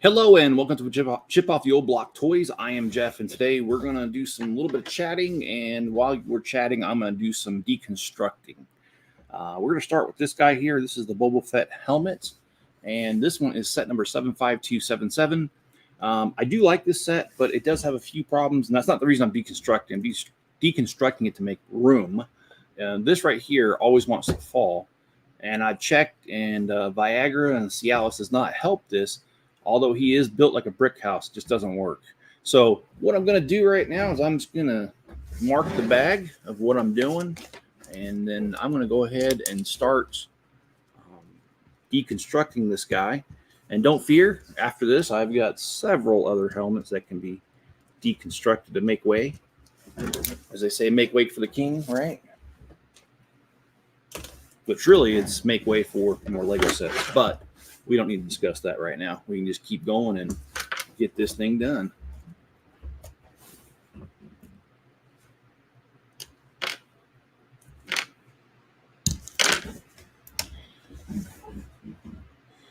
Hello and welcome to Chip Off the Old Block Toys. I am Jeff, and today we're going to do some little bit of chatting, and while we're chatting, I'm going to do some deconstructing. We're going to start with this guy here. This is the Boba Fett helmet, and this one is set number 75277. I do like this set, but it does have a few problems, and that's not the reason I'm deconstructing. I'm deconstructing it to make room. This right here always wants to fall, and I've checked, and Viagra and Cialis does not help this. Although he is built like a brick house, just doesn't work. So what I'm going to do right now is I'm just going to mark the bag of what I'm doing, and then I'm going to go ahead and start deconstructing this guy. And don't fear, after this, I've got several other helmets that can be deconstructed to make way. As they say, make way for the king, right? Which really it's make way for more Lego sets, but we don't need to discuss that right now. We can just keep going and get this thing done.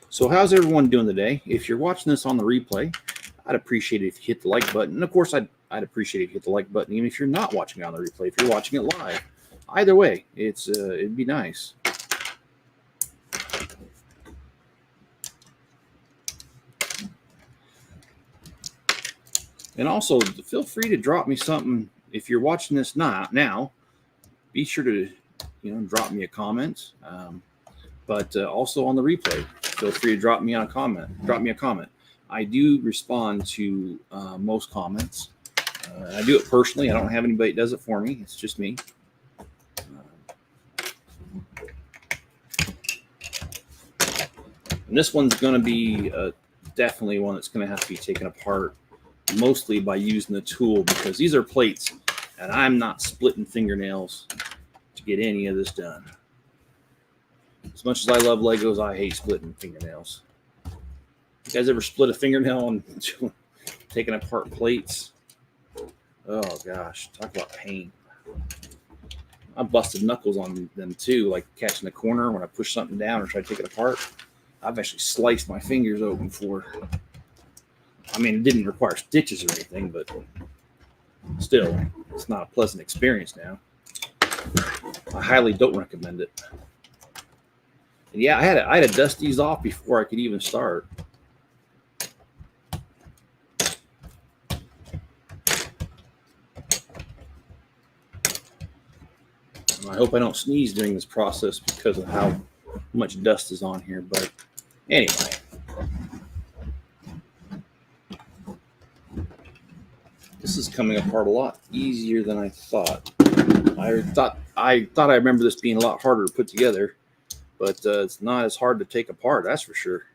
So how's everyone doing today? If you're watching this on the replay, I'd appreciate it if you hit the like button. And of course, I'd appreciate it if you hit the like button, even if you're not watching it on the replay, if you're watching it live. Either way, it'd be nice. And also, feel free to drop me something if you're watching this now. Be sure to, drop me a comment. But also on the replay, feel free to drop me a comment. I do respond to most comments. I do it personally. I don't have anybody that does it for me. It's just me. And this one's going to be definitely one that's going to have to be taken apart, mostly by using the tool, because these are plates and I'm not splitting fingernails to get any of this done. As much as I love Legos, I hate splitting fingernails. You guys ever split a fingernail on taking apart plates? Oh gosh, talk about pain. I busted knuckles on them too, like catching the corner when I push something down or try to take it apart. I've actually sliced my fingers open for. I mean, it didn't require stitches or anything, but still, it's not a pleasant experience now. I highly don't recommend it. And yeah, I had to dust these off before I could even start. And I hope I don't sneeze during this process because of how much dust is on here. But anyway. This is coming apart a lot easier than I thought. I thought I remember this being a lot harder to put together, but it's not as hard to take apart, that's for sure.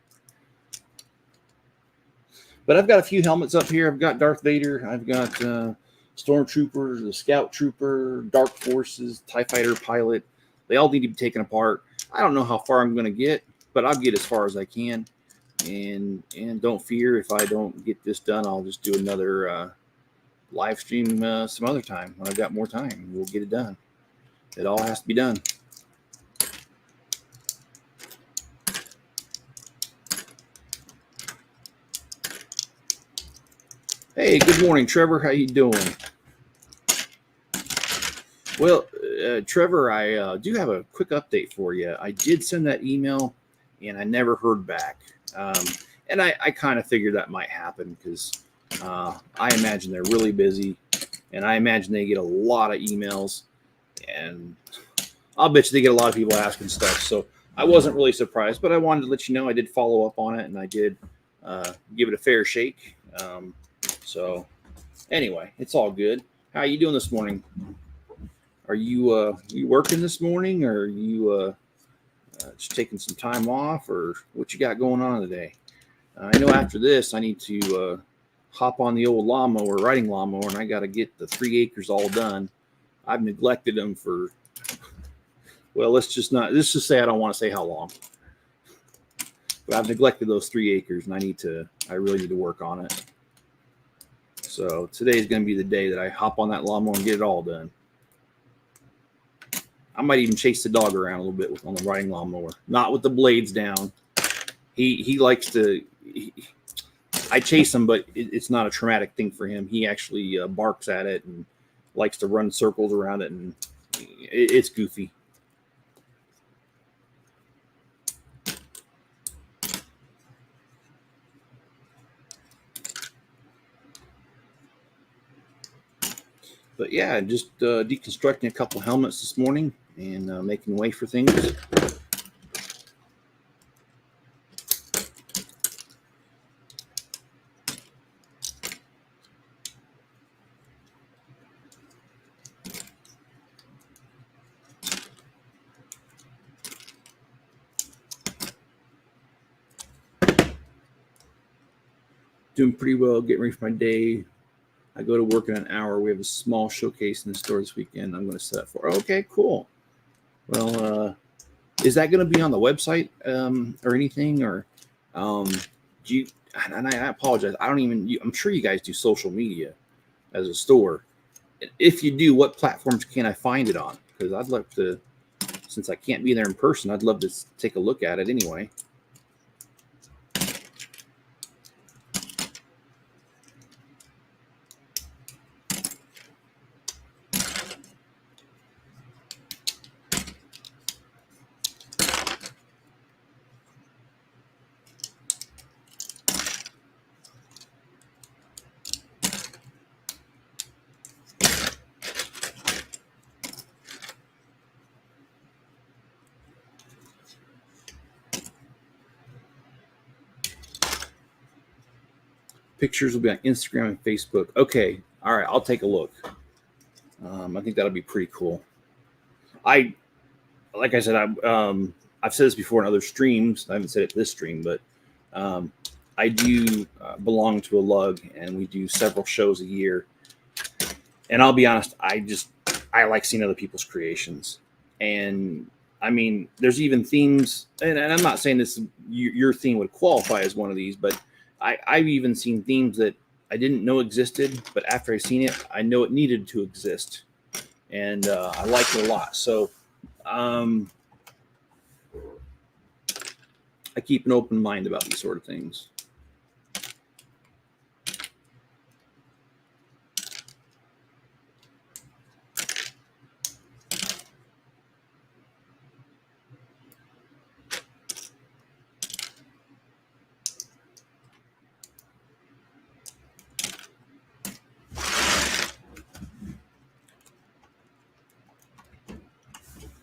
But I've got a few helmets up here. I've got Darth Vader. I've got Stormtrooper, the Scout Trooper, Dark Forces, TIE Fighter Pilot. They all need to be taken apart. I don't know how far I'm going to get, but I'll get as far as I can. And don't fear, if I don't get this done, I'll just do another live stream some other time when I've got more time. We'll get it done. It all has to be done. Hey, good morning, Trevor. How you doing? Well, Trevor, I do have a quick update for you. I did send that email, and I never heard back. And I kind of figured that might happen because I imagine they're really busy, and I imagine they get a lot of emails, and I'll bet you they get a lot of people asking stuff. So I wasn't really surprised, but I wanted to let you know I did follow up on it, and I did give it a fair shake. So anyway, it's all good. How are you doing this morning? Are you working this morning, or are you just taking some time off, or what you got going on today? I know after this I need to hop on the old riding lawnmower, and I got to get the 3 acres all done. I've neglected them for, well, let's just say I don't want to say how long, but I've neglected those 3 acres, and I really need to work on it. So today is going to be the day that I hop on that lawnmower and get it all done. I might even chase the dog around a little bit on the riding lawnmower, not with the blades down. He likes to. I chase him, but it's not a traumatic thing for him. He actually barks at it and likes to run circles around it, and it's goofy. But yeah, just deconstructing a couple helmets this morning and making way for things. Doing pretty well, getting ready for my day. I go to work in an hour. We have a small showcase in the store this weekend. I'm going to set up for. Okay, cool. Well, is that going to be on the website or anything? Or do you? And I apologize. I don't even. I'm sure you guys do social media as a store. If you do, what platforms can I find it on? Because I'd love to. Since I can't be there in person, I'd love to take a look at it anyway. Pictures will be on Instagram and Facebook. Okay, all right, I'll take a look. I think that'll be pretty cool. Like I said, I've said this before in other streams. I haven't said it this stream, but I do belong to a lug, and we do several shows a year. And I'll be honest, I like seeing other people's creations. And I mean, there's even themes, and I'm not saying this your theme would qualify as one of these, but I've even seen themes that I didn't know existed, but after I seen it, I know it needed to exist, and I like it a lot. So I keep an open mind about these sort of things.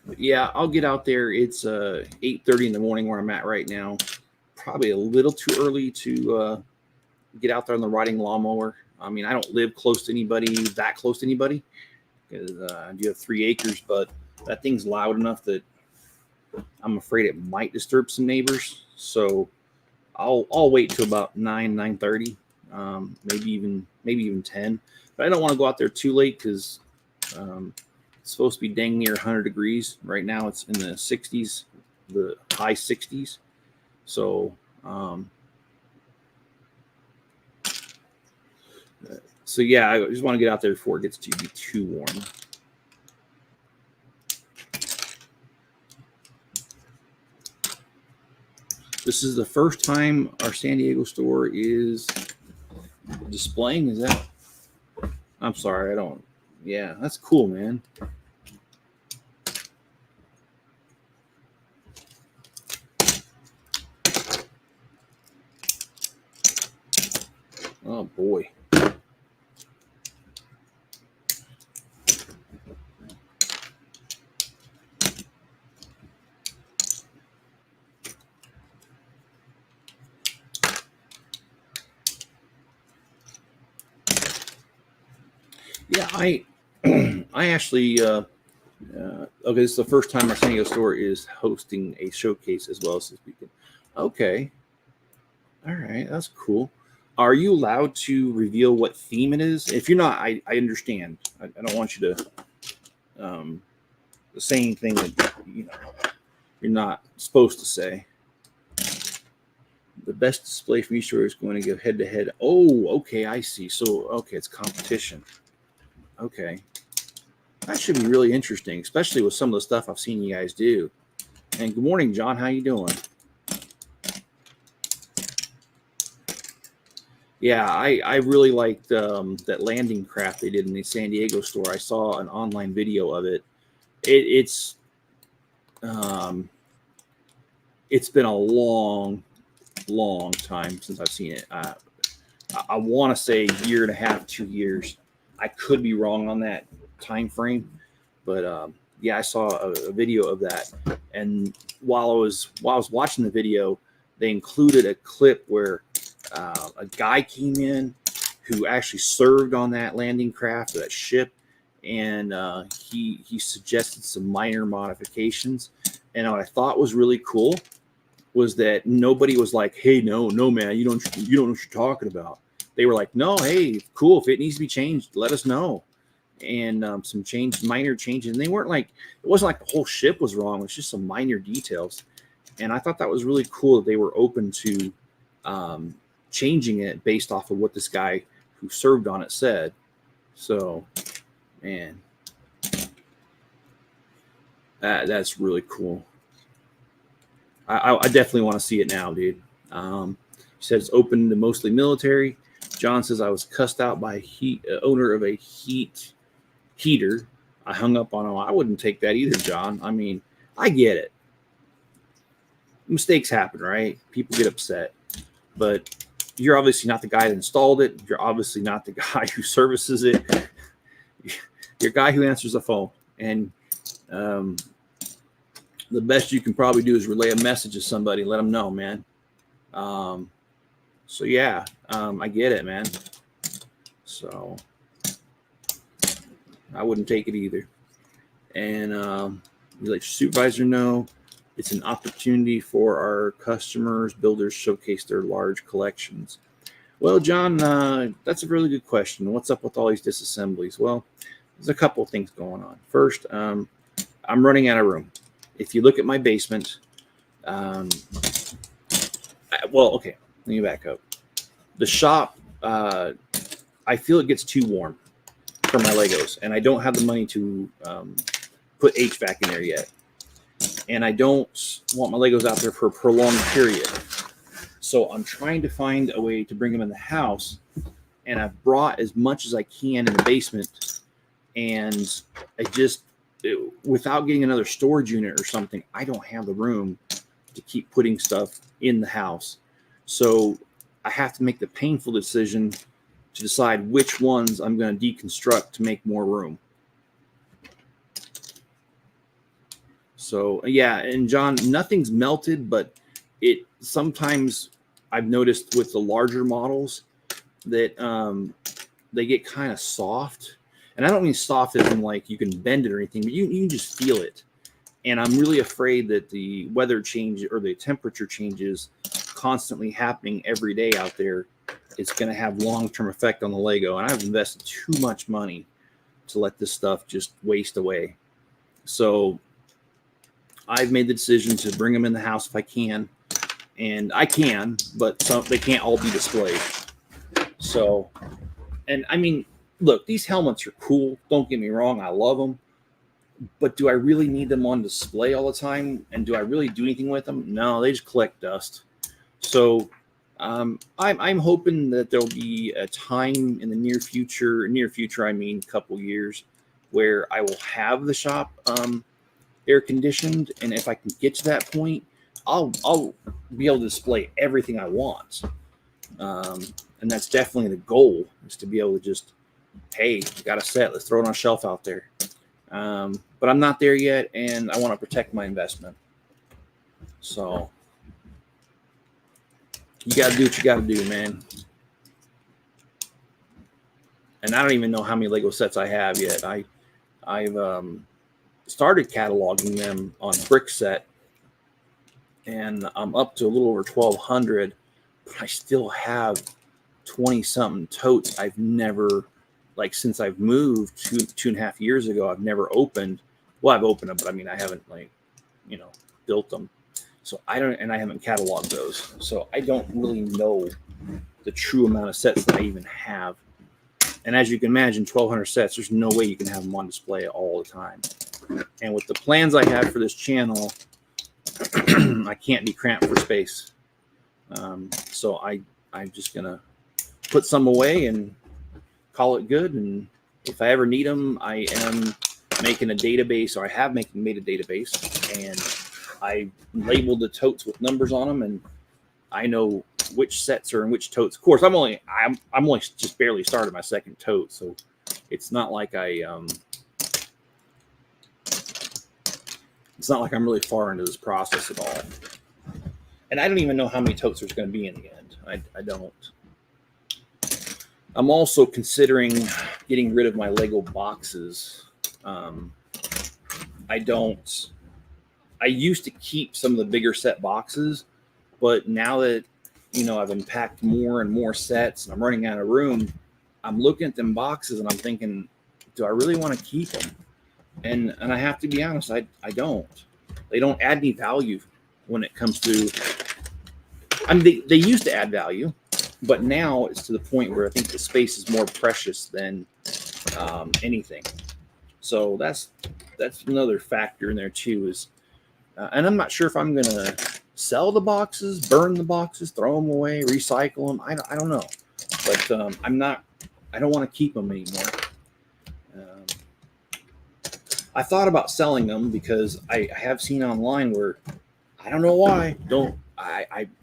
But yeah, I'll get out there. It's 8:30 in the morning where I'm at right now. Probably a little too early to get out there on the riding lawnmower. I mean, I don't live close to anybody, that close to anybody, because I do have 3 acres, but that thing's loud enough that I'm afraid it might disturb some neighbors. So I'll wait till about 9:30, maybe even 10. But I don't want to go out there too late because it's supposed to be dang near 100 degrees. Right now it's in the 60s, the high 60s. So yeah, I just want to get out there before it gets to be too warm. This is the first time our San Diego store is displaying. Is that? I'm sorry, I don't. Yeah, that's cool, man. Oh boy. Yeah, I actually okay. This is the first time our San Diego store is hosting a showcase as well as this weekend. Okay, all right, that's cool. Are you allowed to reveal what theme it is? If you're not, I understand. I don't want you to say anything that you're not supposed to say. The best display from each store is going to go head to head. Oh, okay, I see. So okay, it's competition. Okay. That should be really interesting, especially with some of the stuff I've seen you guys do. And good morning, John. How you doing? Yeah, I really liked that landing craft they did in the San Diego store. I saw an online video of it. Um, it's been a long time since I've seen it. I want to say year and a half, 2 years. I could be wrong on that time frame, but yeah, I saw a video of that. And while I was watching the video, they included a clip where a guy came in who actually served on that landing craft, that ship, and he suggested some minor modifications. And what I thought was really cool was that nobody was like, "Hey, no, man, you don't know what you're talking about." They were like, "No, hey, cool. If it needs to be changed, let us know." And some minor changes. And they weren't like, it wasn't like the whole ship was wrong. It was just some minor details. And I thought that was really cool that they were open to changing it based off of what this guy who served on it said. So, man, that's really cool. I definitely want to see it now, dude. He said it's open to mostly military. John says I was cussed out by owner of a heater. I hung up on him. I wouldn't take that either, John. I mean, I get it. Mistakes happen, right? People get upset, but you're obviously not the guy that installed it. You're obviously not the guy who services it. You're a guy who answers the phone, and the best you can probably do is relay a message to somebody, let them know, man. So yeah, I get it, man. So I wouldn't take it either. And you let your supervisor know it's an opportunity for our customers, builders showcase their large collections. Well, John, that's a really good question. What's up with all these disassemblies? Well, there's a couple of things going on. First, I'm running out of room. If you look at my basement, okay, let me back up. The shop, I feel it gets too warm for my Legos, and I don't have the money to put HVAC in there yet. And I don't want my Legos out there for a prolonged period. So I'm trying to find a way to bring them in the house, and I've brought as much as I can in the basement, and without getting another storage unit or something, I don't have the room to keep putting stuff in the house. So I have to make the painful decision to decide which ones I'm going to deconstruct to make more room. So yeah, and John, nothing's melted, but it sometimes I've noticed with the larger models that they get kind of soft. And I don't mean soft as in like you can bend it or anything, but you can just feel it. And I'm really afraid that the weather change or the temperature changes constantly happening every day out there, it's going to have long-term effect on the Lego. And I've invested too much money to let this stuff just waste away. So I've made the decision to bring them in the house if I can. And I can, but they can't all be displayed. So, and I mean, look, these helmets are cool. Don't get me wrong. I love them. But do I really need them on display all the time? And do I really do anything with them? No, they just collect dust. So I'm hoping that there'll be a time in the near future, I mean a couple years, where I will have the shop air conditioned. And if I can get to that point, I'll be able to display everything I want. And that's definitely the goal, is to be able to just, hey, got a set, let's throw it on a shelf out there. But I'm not there yet, and I want to protect my investment. So you got to do what you got to do, man. And I don't even know how many Lego sets I have yet. I've started cataloging them on Brickset, and I'm up to a little over 1,200, but I still have 20-something totes I've never, like, since I've moved 2.5 years ago, I've never opened. Well, I've opened them, but I mean, I haven't, like, built them. So I haven't cataloged those. So I don't really know the true amount of sets that I even have. And as you can imagine, 1,200 sets, there's no way you can have them on display all the time. And with the plans I have for this channel, I can't be cramped for space. So I'm just going to put some away and call it good. And if I ever need them, I am making a database, or I have made a database, and I labeled the totes with numbers on them, and I know which sets are in which totes. Of course, I'm only just barely started my second tote, so it's not like I'm really far into this process at all. And I don't even know how many totes there's going to be in the end. I don't. I'm also considering getting rid of my Lego boxes. I used to keep some of the bigger set boxes, but now that, I've unpacked more and more sets and I'm running out of room, I'm looking at them boxes and I'm thinking, do I really want to keep them? And I have to be honest, I don't. They don't add any value when it comes to, they used to add value, but now it's to the point where I think the space is more precious than anything. So that's another factor in there too, is, and I'm not sure if I'm going to sell the boxes, burn the boxes, throw them away, recycle them. I don't know, but I don't want to keep them anymore. I thought about selling them because I have seen online where, I don't know why,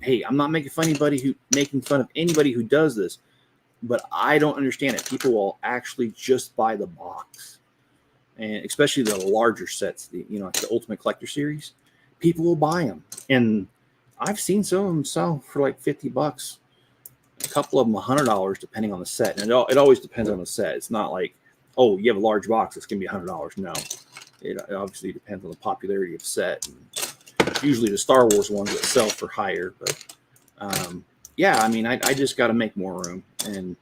hey, I'm not making fun of anybody who does this, but I don't understand it. People will actually just buy the box, and especially the larger sets, like the Ultimate Collector Series, people will buy them. And I've seen some of them sell for like $50, a couple of them $100, depending on the set. And it always depends on the set. It's not like, oh, you have a large box, it's going to be $100. No, it obviously depends on the popularity of the set. And it's usually the Star Wars ones that sell for higher. But yeah, I mean, I just got to make more room. And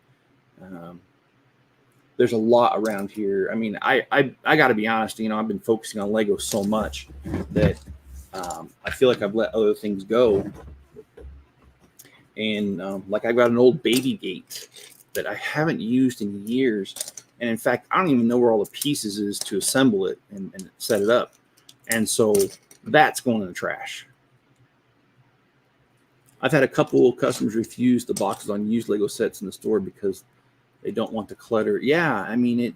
there's a lot around here. I mean, I got to be honest, I've been focusing on Lego so much that I feel like I've let other things go. And like I've got an old baby gate that I haven't used in years. And in fact, I don't even know where all the pieces is to assemble it and set it up. And so that's going in the trash. I've had a couple of customers refuse the boxes on used Lego sets in the store because they don't want the clutter. Yeah, I mean,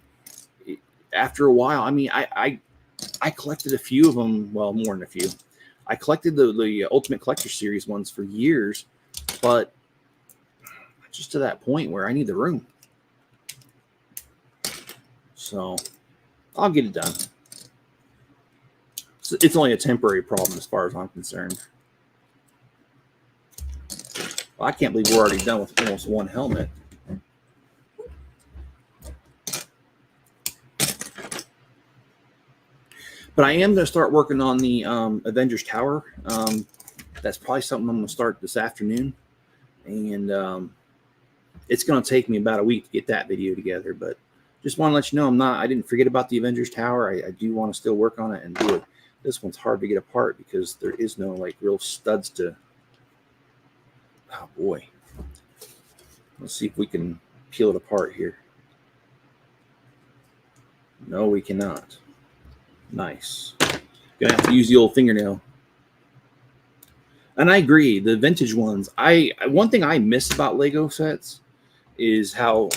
it after a while, I mean, I collected a few of them. Well, more than a few. I collected the Ultimate Collector Series ones for years, but just to that point where I need the room. So I'll get it done. It's only a temporary problem as far as I'm concerned. Well, I can't believe we're already done with almost one helmet. But I am going to start working on the Avengers Tower. That's probably something I'm going to start this afternoon. And it's going to take me about a week to get that video together. But just want to let you know, I didn't forget about the Avengers Tower. I do want to still work on it and do it. This one's hard to get apart because there is no like real studs to. Oh boy. Let's see if we can peel it apart here. No, we cannot. Nice. Gonna have to use the old fingernail. And I agree, the vintage ones. One thing I miss about Lego sets is how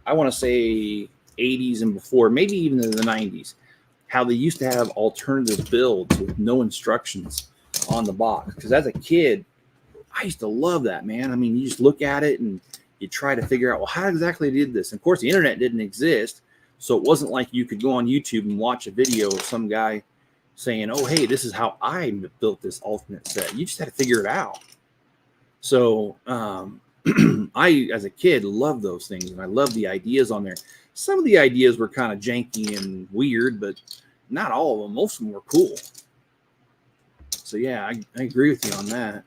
I want to say 80s and before, maybe even in the 90s, how they used to have alternative builds with no instructions on the box. Because as a kid, I used to love that, man. I mean, you just look at it and you try to figure out, well, how exactly did this? And of course, the internet didn't exist, so it wasn't like you could go on YouTube and watch a video of some guy saying, oh, hey, this is how I built this alternate set. You just had to figure it out. So I, as a kid, loved those things, and I loved the ideas on there. Some of the ideas were kind of janky and weird, but not all of them. Most of them were cool. So yeah, I agree with you on that.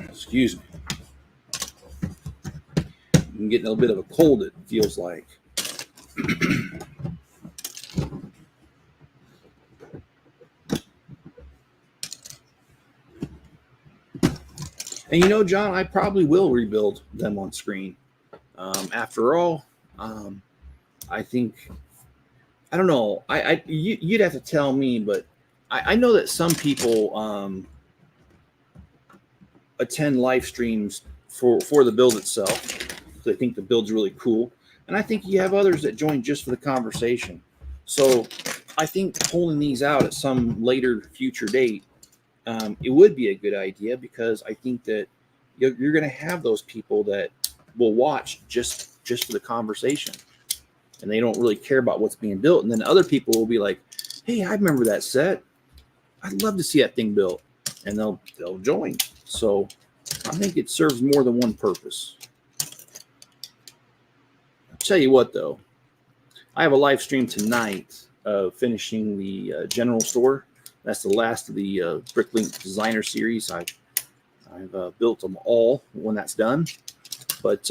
Excuse me. I'm getting a little bit of a cold, it feels like. And John, I probably will rebuild them on screen. After all, I think, I don't know. You'd have to tell me, but I know that some people attend live streams for the build itself. They think the build's really cool. And I think you have others that join just for the conversation. So I think pulling these out at some later future date, it would be a good idea, because I think that you're going to have those people that will watch just for the conversation, and they don't really care about what's being built. And then other people will be like, hey, I remember that set. I'd love to see that thing built. And they'll join. So I think it serves more than one purpose. I'll tell you what, though. I have a live stream tonight of finishing the general store. That's the last of the Bricklink designer series. I've built them all when that's done. But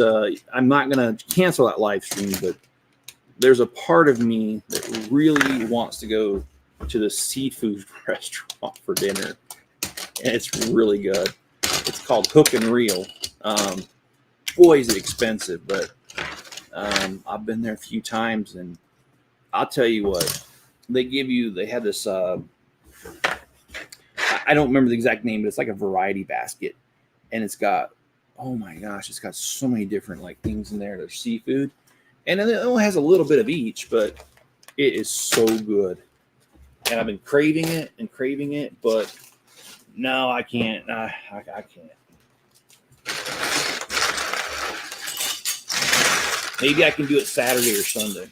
I'm not going to cancel that live stream. But there's a part of me that really wants to go to the seafood restaurant for dinner. And it's really good. It's called Hook and Reel. Boy, is it expensive, but I've been there a few times, and I'll tell you what, they have this, I don't remember the exact name, but it's like a variety basket. And it's got, oh my gosh, it's got so many different like things in there. There's seafood. And it only has a little bit of each, but it is so good. And I've been craving it, but no, I can't. I can't. Maybe I can do it Saturday or Sunday.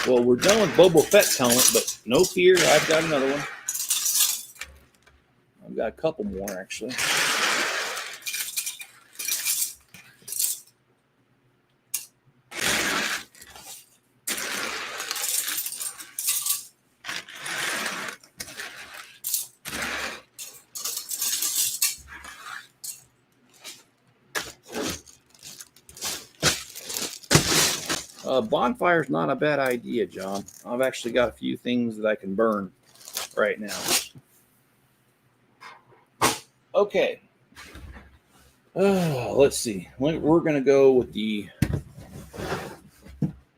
Well, we're done with Boba Fett's helmet, but no fear, I've got another one. I've got a couple more, actually. Bonfire's not a bad idea, John. I've actually got a few things that I can burn right now. Okay. Let's see. We're going to go with the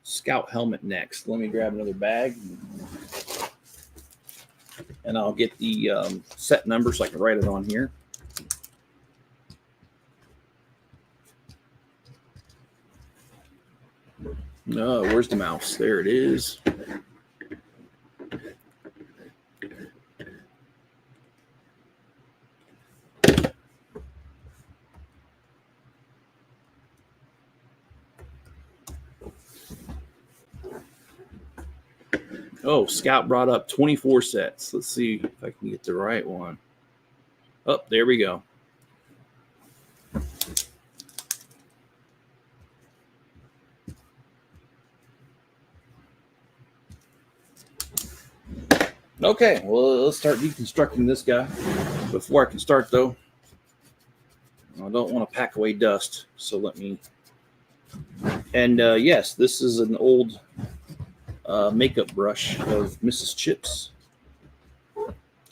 Scout helmet next. Let me grab another bag. And I'll get the set number so I can write it on here. Where's the mouse? There it is. Oh, Scout brought up 24 sets. Let's see if I can get the right one. Oh, there we go. Okay, well, let's start deconstructing this guy. Before I can start, though, I don't want to pack away dust, so let me... And yes, this is an old makeup brush of Mrs. Chips.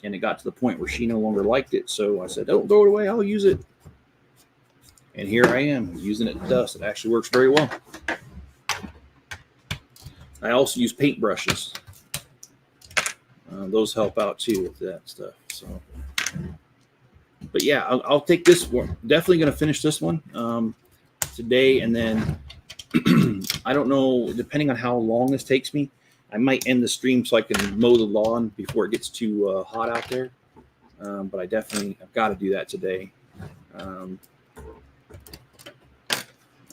And it got to the point where she no longer liked it, so I said, don't throw it away, I'll use it. And here I am, using it to dust. It actually works very well. I also use paint brushes. Those help out too with that stuff. So, but yeah, I'll take this one. Definitely going to finish this one today, and then I don't know. Depending on how long this takes me, I might end the stream so I can mow the lawn before it gets too hot out there. But I've got to do that today.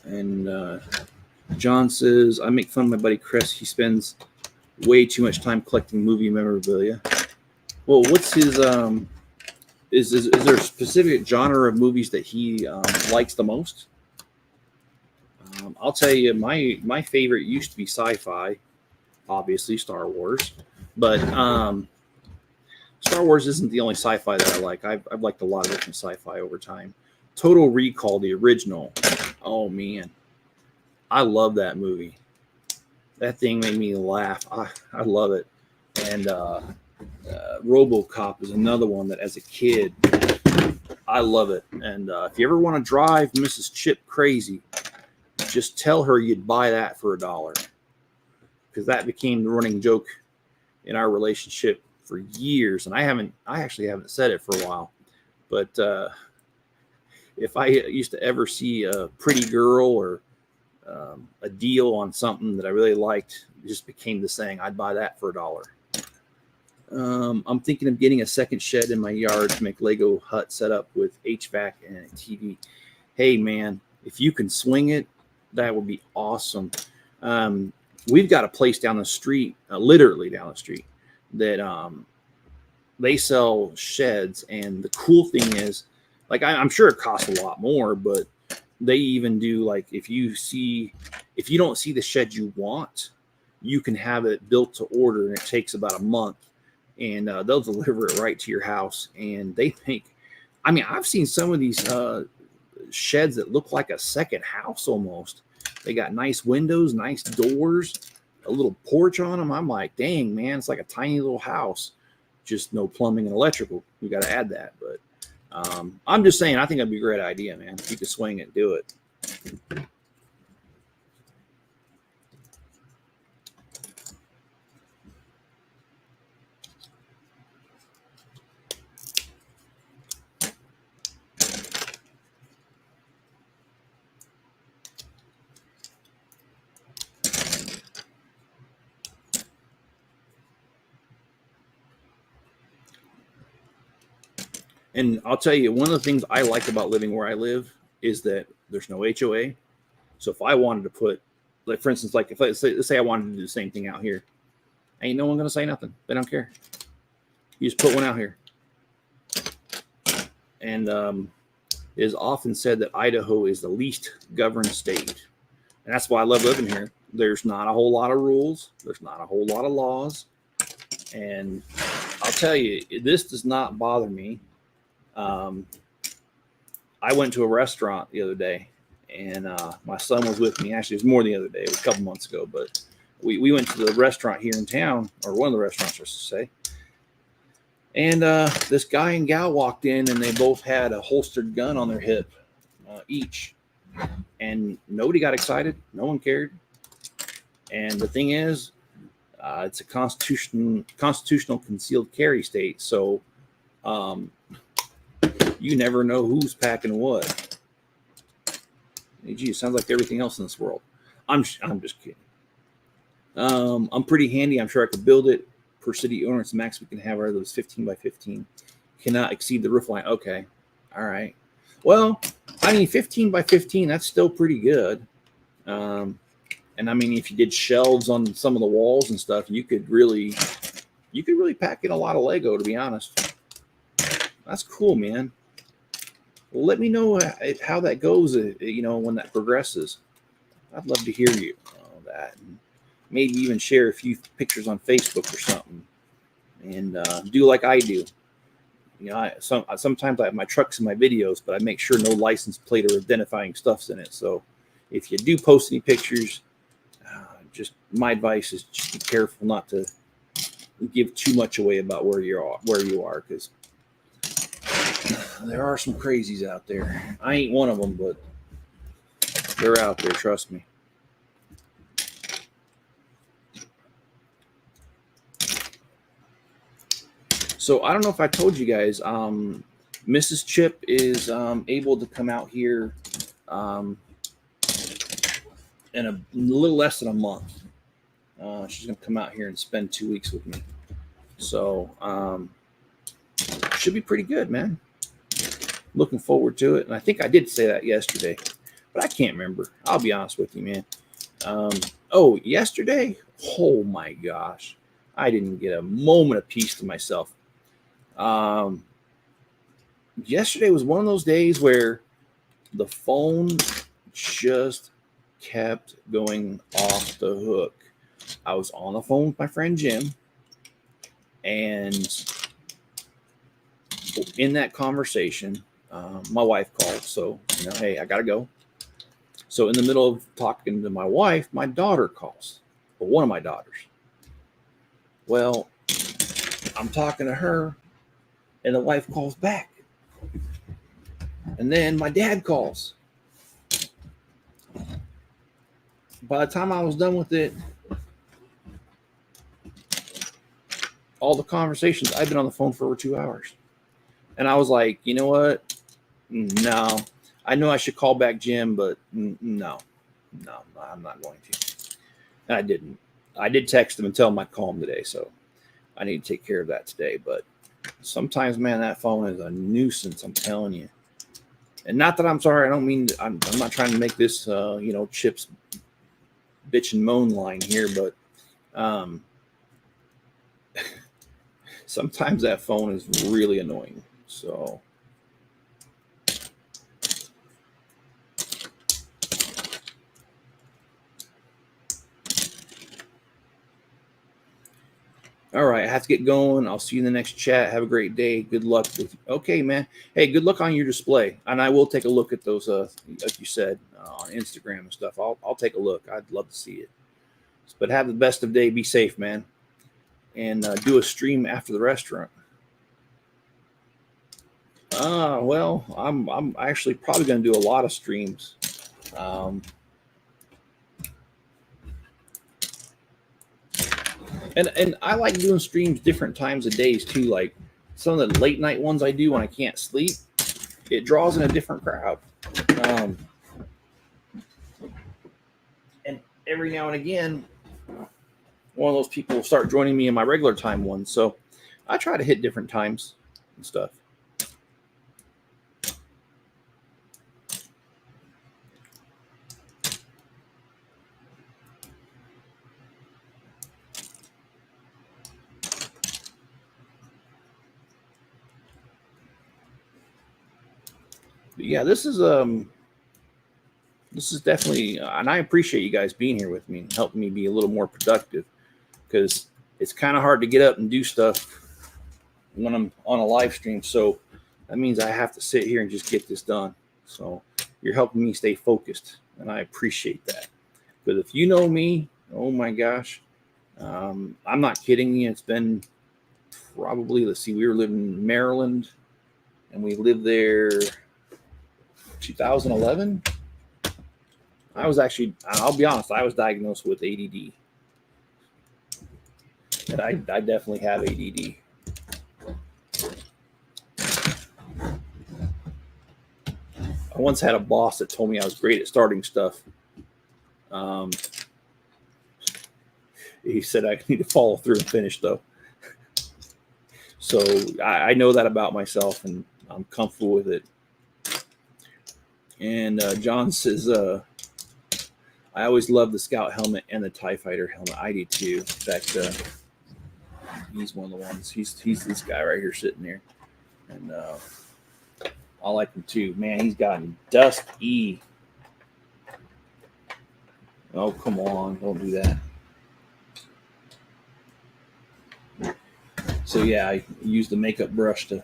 And John says, I make fun of my buddy Chris. He spends way too much time collecting movie memorabilia. Well, what's his is there a specific genre of movies that he likes the most? I'll tell you, my favorite used to be sci-fi, obviously Star Wars, but Star Wars isn't the only sci-fi that I like. I've liked a lot of different sci-fi over time. Total Recall, the original. Oh man, I love that movie. That thing made me laugh. I love it. And RoboCop is another one that, as a kid, I love it. And if you ever want to drive Mrs. Chip crazy, just tell her you'd buy that for $1, because that became the running joke in our relationship for years. And I actually haven't said it for a while, but if I used to ever see a pretty girl or a deal on something that I really liked, it just became the saying, I'd buy that for $1. I'm thinking of getting a second shed in my yard to make Lego hut setup with HVAC and a TV. Hey man, if you can swing it, that would be awesome. We've got a place down the street, literally down the street, that they sell sheds. And the cool thing is, like, I'm sure it costs a lot more, but they even do, like, if you don't see the shed you want, you can have it built to order, and it takes about a month. And they'll deliver it right to your house. And they make, I mean, I've seen some of these sheds that look like a second house almost. They got nice windows, nice doors, a little porch on them. I'm like, dang, man, it's like a tiny little house. Just no plumbing and electrical. We got to add that. But I'm just saying, I think that'd be a great idea, man. If you could swing it, do it. And I'll tell you, one of the things I like about living where I live is that there's no HOA. So if I wanted to put, like, for instance, like if let's say I wanted to do the same thing out here, ain't no one going to say nothing. They don't care. You just put one out here. And it is often said that Idaho is the least governed state. And that's why I love living here. There's not a whole lot of rules. There's not a whole lot of laws. And I'll tell you, this does not bother me. I went to a restaurant the other day, and my son was with me. Actually, it was more the other day. It was a couple months ago, but we went to the restaurant here in town, or one of the restaurants, I should say. And this guy and gal walked in, and they both had a holstered gun on their hip each. And nobody got excited. No one cared. And the thing is, it's a constitutional concealed carry state. So you never know who's packing what. Hey, gee, it sounds like everything else in this world. I'm just kidding. I'm pretty handy. I'm sure I could build it. Per city owner, it's the max we can have are those 15 by 15. Cannot exceed the roof line. Okay. All right. Well, I mean, 15 by 15, that's still pretty good. And I mean, if you did shelves on some of the walls and stuff, you could really pack in a lot of Lego, to be honest. That's cool, man. Well, let me know how that goes, when that progresses. I'd love to hear you that. And maybe even share a few pictures on Facebook or something, and do like I do. Sometimes I have my trucks in my videos, but I make sure no license plate or identifying stuff's in it. So if you do post any pictures, just my advice is just be careful not to give too much away about where you are, because there are some crazies out there. I ain't one of them, but they're out there. Trust me. So I don't know if I told you guys, Mrs. Chip is able to come out here in a little less than a month. She's going to come out here and spend 2 weeks with me. So should be pretty good, man. Looking forward to it. And I think I did say that yesterday, but I can't remember. I'll be honest with you, man. Yesterday? Oh my gosh. I didn't get a moment of peace to myself. Yesterday was one of those days where the phone just kept going off the hook. I was on the phone with my friend Jim, and in that conversation, my wife called. So, hey, I gotta go. So in the middle of talking to my wife, my daughter calls, or one of my daughters. Well, I'm talking to her, and the wife calls back. And then my dad calls. By the time I was done with it, all the conversations, I've been on the phone for over 2 hours. And I was like, you know what? No. I know I should call back Jim, but no, I'm not going to. And I didn't. I did text him and tell him I'd call him today, so I need to take care of that today. But sometimes, man, that phone is a nuisance, I'm telling you. And not that I'm sorry, I don't mean, I'm not trying to make this, Chip's bitch and moan line here, but sometimes that phone is really annoying. So all right, I have to get going. I'll see you in the next chat. Have a great day. Good luck with. Okay, man. Hey, good luck on your display, and I will take a look at those. Like you said, on Instagram and stuff. I'll take a look. I'd love to see it. But have the best of day. Be safe, man, and do a stream after the restaurant. Well, I'm actually probably going to do a lot of streams. And I like doing streams different times of days too. Like some of the late night ones I do when I can't sleep, it draws in a different crowd. And every now and again, one of those people will start joining me in my regular time ones. So I try to hit different times and stuff. But yeah, this is definitely, and I appreciate you guys being here with me and helping me be a little more productive, because it's kind of hard to get up and do stuff when I'm on a live stream. So that means I have to sit here and just get this done. So you're helping me stay focused, and I appreciate that. But if you know me, oh my gosh, I'm not kidding you. It's been probably, let's see, we were living in Maryland, and we lived there 2011. I was actually, I'll be honest, I was diagnosed with ADD. And I definitely have ADD. I once had a boss that told me I was great at starting stuff. He said I need to follow through and finish, though. So I know that about myself, and I'm comfortable with it. And John says, I always love the Scout helmet and the TIE Fighter helmet. I do too. In fact, he's one of the ones. He's this guy right here sitting there. And I like him too. Man, he's gotten dusty. Oh, come on. Don't do that. So yeah, I used the makeup brush to,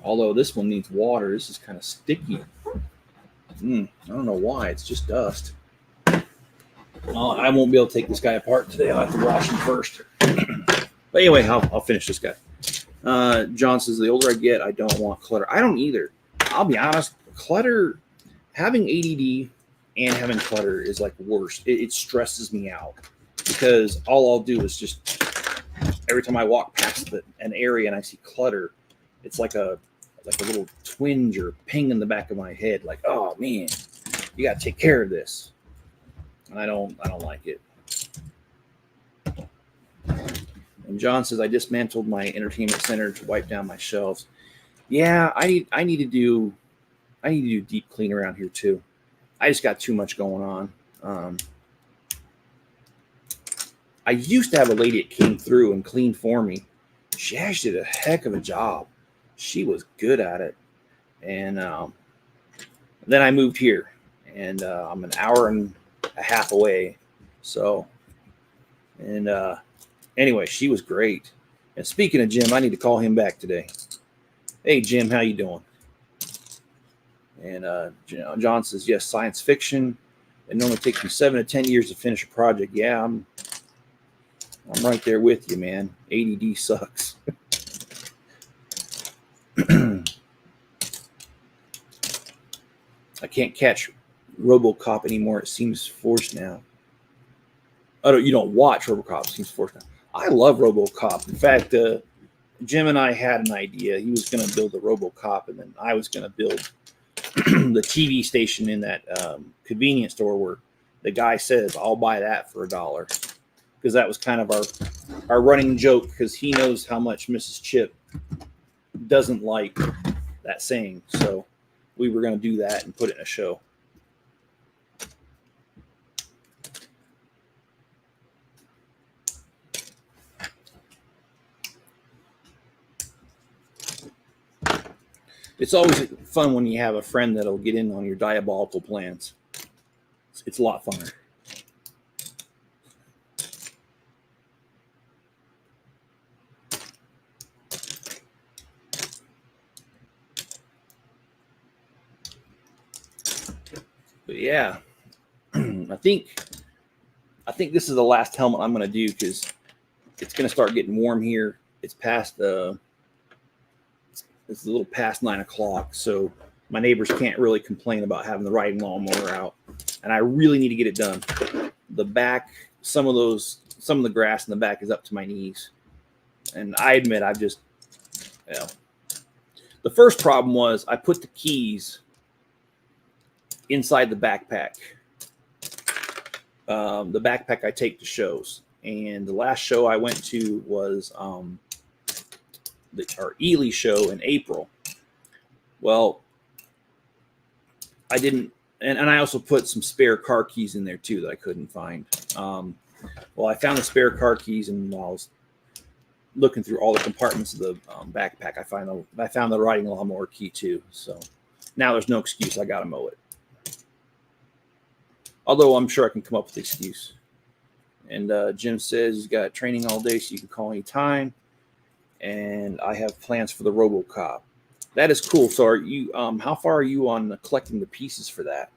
although this one needs water. This is kind of sticky. I don't know why. It's just dust. I won't be able to take this guy apart today. I'll have to wash him first. But anyway, I'll finish this guy. John says, the older I get, I don't want clutter. I don't either. I'll be honest. Clutter, having ADD and having clutter is like worse. It stresses me out, because all I'll do is just, every time I walk past an area and I see clutter, it's like a little twinge or ping in the back of my head. Like, oh man, you got to take care of this. And I don't like it. And John says, I dismantled my entertainment center to wipe down my shelves. Yeah, I need to do deep clean around here too. I just got too much going on. I used to have a lady that came through and cleaned for me. She actually did a heck of a job. She was good at it. And then I moved here, and I'm an hour and a half away. So, and anyway, she was great. And speaking of Jim, I need to call him back today. Hey, Jim, how you doing? And John says, yes, science fiction. It normally takes me 7 to 10 years to finish a project. Yeah, I'm right there with you, man. ADD sucks. I can't catch RoboCop anymore. It seems forced now. Oh, you don't watch RoboCop. It seems forced now. I love RoboCop. In fact, Jim and I had an idea. He was going to build the RoboCop, and then I was going to build the TV station in that convenience store where the guy says, "I'll buy that for $1," because that was kind of our running joke. Because he knows how much Mrs. Chip doesn't like that saying, so we were going to do that and put it in a show. It's always fun when you have a friend that'll get in on your diabolical plans. It's a lot funner. But yeah, I think this is the last helmet I'm going to do because it's going to start getting warm here. It's past it's a little past 9 o'clock, so my neighbors can't really complain about having the riding lawnmower out, and I really need to get it done. The back, some of the grass in the back is up to my knees, and I admit I've just, the first problem was I put the keys inside the backpack. The backpack I take to shows, and the last show I went to was our Ely show in April. Well, I didn't, and I also put some spare car keys in there too that I couldn't find. Well, I found the spare car keys, and while I was looking through all the compartments of the backpack, I found the riding lawnmower key too. So now there's no excuse. I got to mow it. Although I'm sure I can come up with an excuse. And Jim says he's got training all day, so you can call anytime. And I have plans for the RoboCop. That is cool. So are you? How far are you on collecting the pieces for that?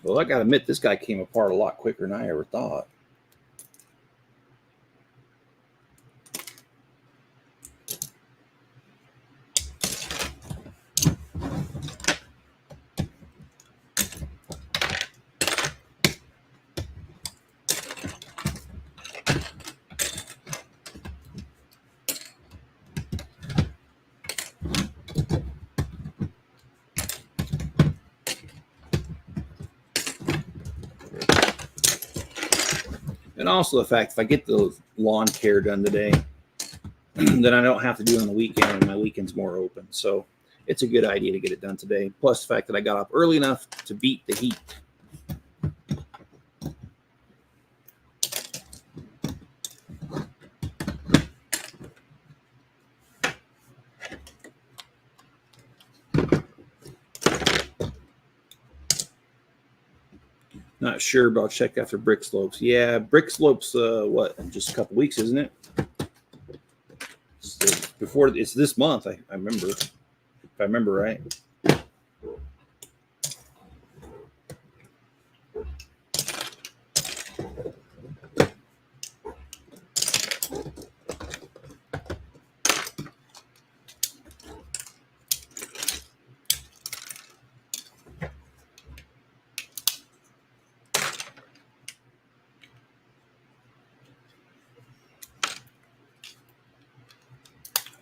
Well, I got to admit, this guy came apart a lot quicker than I ever thought. And also the fact, if I get the lawn care done today, then I don't have to do it on the weekend, and my weekend's more open. So it's a good idea to get it done today. Plus the fact that I got up early enough to beat the heat. Not sure, but I'll check after Brick Slopes. Yeah, Brick Slopes, what, in just a couple weeks, isn't it? It's this month, I remember. If I remember right.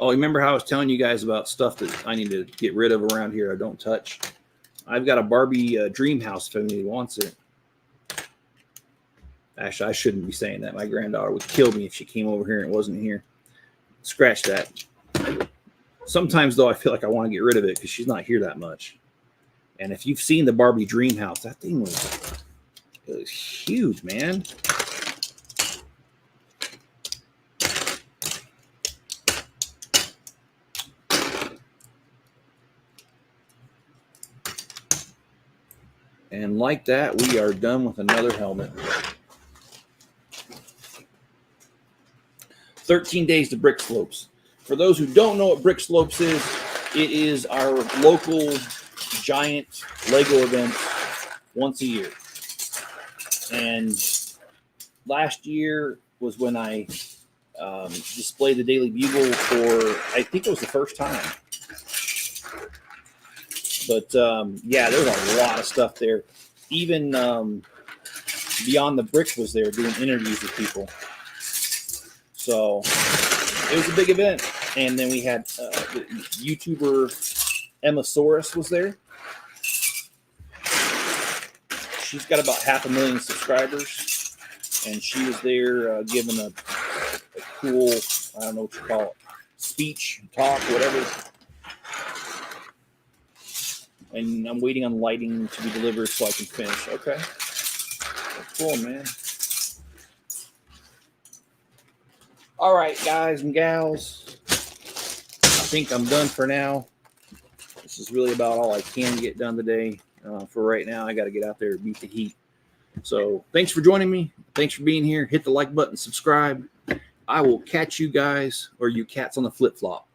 Oh, remember how I was telling you guys about stuff that I need to get rid of around here I don't touch? I've got a Barbie dream house if anybody wants it. Actually, I shouldn't be saying that. My granddaughter would kill me if she came over here and it wasn't here. Scratch that. Sometimes, though, I feel like I want to get rid of it because she's not here that much. And if you've seen the Barbie dream house, that thing was huge, man. And like that, we are done with another helmet. 13 days to Brick Slopes. For those who don't know what Brick Slopes is, it is our local giant Lego event once a year. And last year was when I displayed the Daily Bugle for, I think it was the first time. But yeah, there's a lot of stuff there. Even Beyond the Brick was there doing interviews with people. So it was a big event. And then we had the YouTuber Emmasaurus was there. She's got about 500,000 subscribers. And she was there giving a cool, I don't know what you call it, speech, talk, whatever. And I'm waiting on lighting to be delivered so I can finish. Okay. That's cool, man. All right, guys and gals. I think I'm done for now. This is really about all I can get done today. For right now, I got to get out there and beat the heat. So thanks for joining me. Thanks for being here. Hit the like button, subscribe. I will catch you guys, or you cats on the flip-flop.